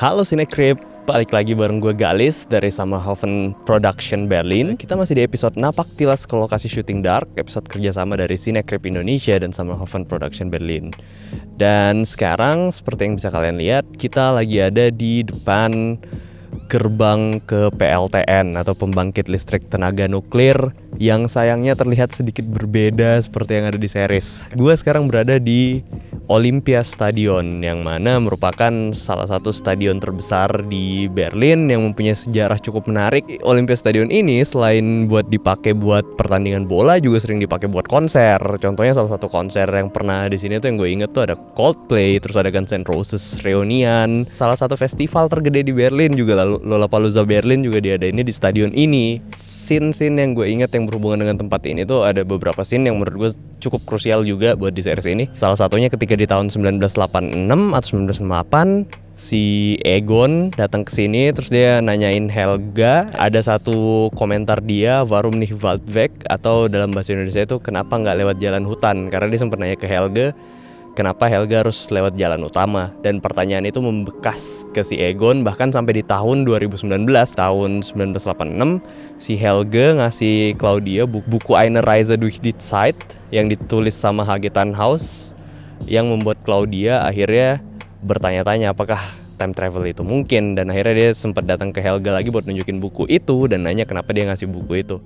Halo Cinecrip, balik lagi bareng gue Galis dari Sammerhofen Production Berlin. Kita masih di episode Napak Tilas ke lokasi syuting Dark, episode kerjasama dari Cinecrip Indonesia dan Sammerhofen Production Berlin. Dan sekarang seperti yang bisa kalian lihat, kita lagi ada di depan gerbang ke PLTN atau pembangkit listrik tenaga nuklir yang sayangnya terlihat sedikit berbeda seperti yang ada di series. Gue sekarang berada di Olympia Stadion yang mana merupakan salah satu stadion terbesar di Berlin yang mempunyai sejarah cukup menarik. Olympia Stadion ini selain buat dipakai buat pertandingan bola juga sering dipakai buat konser. Contohnya salah satu konser yang pernah di sini tuh yang gue inget tuh ada Coldplay, terus ada Guns N' Roses reunian. Salah satu festival tergede di Berlin juga lalu Lollapalooza Berlin juga diadainnya di stadion ini. Scene-scene yang gue inget yang berhubungan dengan tempat ini tuh ada beberapa scene yang menurut gue cukup krusial juga buat di series ini. Salah satunya ketika di tahun 1986 atau 1998 si Egon datang ke sini terus dia nanyain Helga, ada satu komentar dia warum nicht Waldweg, atau dalam bahasa Indonesia itu kenapa nggak lewat jalan hutan, karena dia sempat nanya ke Helga kenapa Helga harus lewat jalan utama, dan pertanyaan itu membekas ke si Egon bahkan sampai di tahun 2019. Tahun 1986 si Helga ngasih Claudia buku Eine Reise durch die Zeit yang ditulis sama Hage Tannhaus, yang membuat Claudia akhirnya bertanya-tanya apakah time travel itu mungkin, dan akhirnya dia sempat datang ke Helga lagi buat nunjukin buku itu dan nanya kenapa dia ngasih buku itu.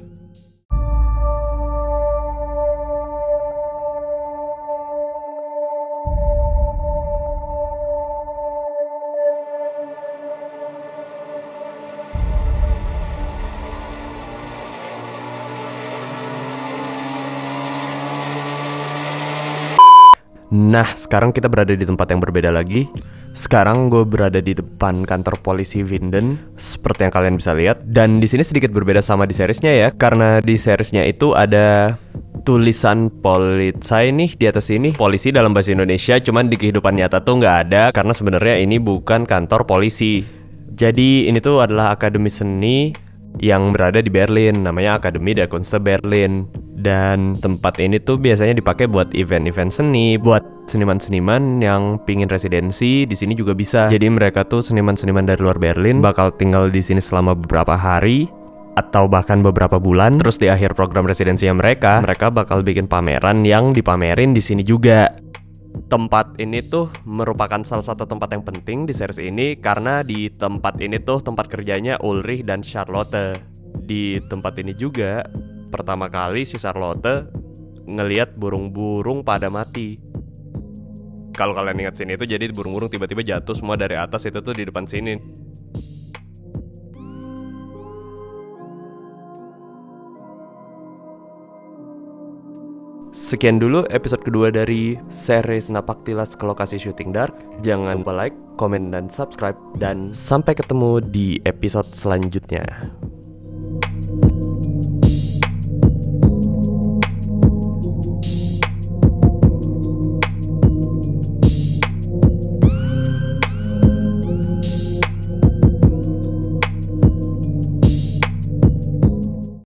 Nah, sekarang kita berada di tempat yang berbeda lagi. Sekarang gue berada di depan kantor polisi Winden, seperti yang kalian bisa lihat. Dan di sini sedikit berbeda sama di seriesnya ya, karena di seriesnya itu ada tulisan Polizei nih di atas ini, polisi dalam bahasa Indonesia. Cuman di kehidupan nyata tuh nggak ada, karena sebenarnya ini bukan kantor polisi. Jadi ini tuh adalah akademi seni yang berada di Berlin, namanya Akademie der Künste Berlin. Dan tempat ini tuh biasanya dipakai buat event-event seni, buat seniman-seniman yang pingin residensi di sini juga bisa. Jadi mereka tuh seniman-seniman dari luar Berlin bakal tinggal di sini selama beberapa hari atau bahkan beberapa bulan. Terus di akhir program residensinya mereka bakal bikin pameran yang dipamerin di sini juga. Tempat ini tuh merupakan salah satu tempat yang penting di series ini, karena di tempat ini tuh tempat kerjanya Ulrich dan Charlotte. Di tempat ini juga pertama kali si Charlotte ngelihat burung-burung pada mati. Kalau kalian ingat sini itu, jadi burung-burung tiba-tiba jatuh semua dari atas, itu tuh di depan sini. Sekian dulu episode kedua dari series Napak Tilas ke lokasi syuting Dark. Jangan lupa like, komen, dan subscribe. Dan sampai ketemu di episode selanjutnya.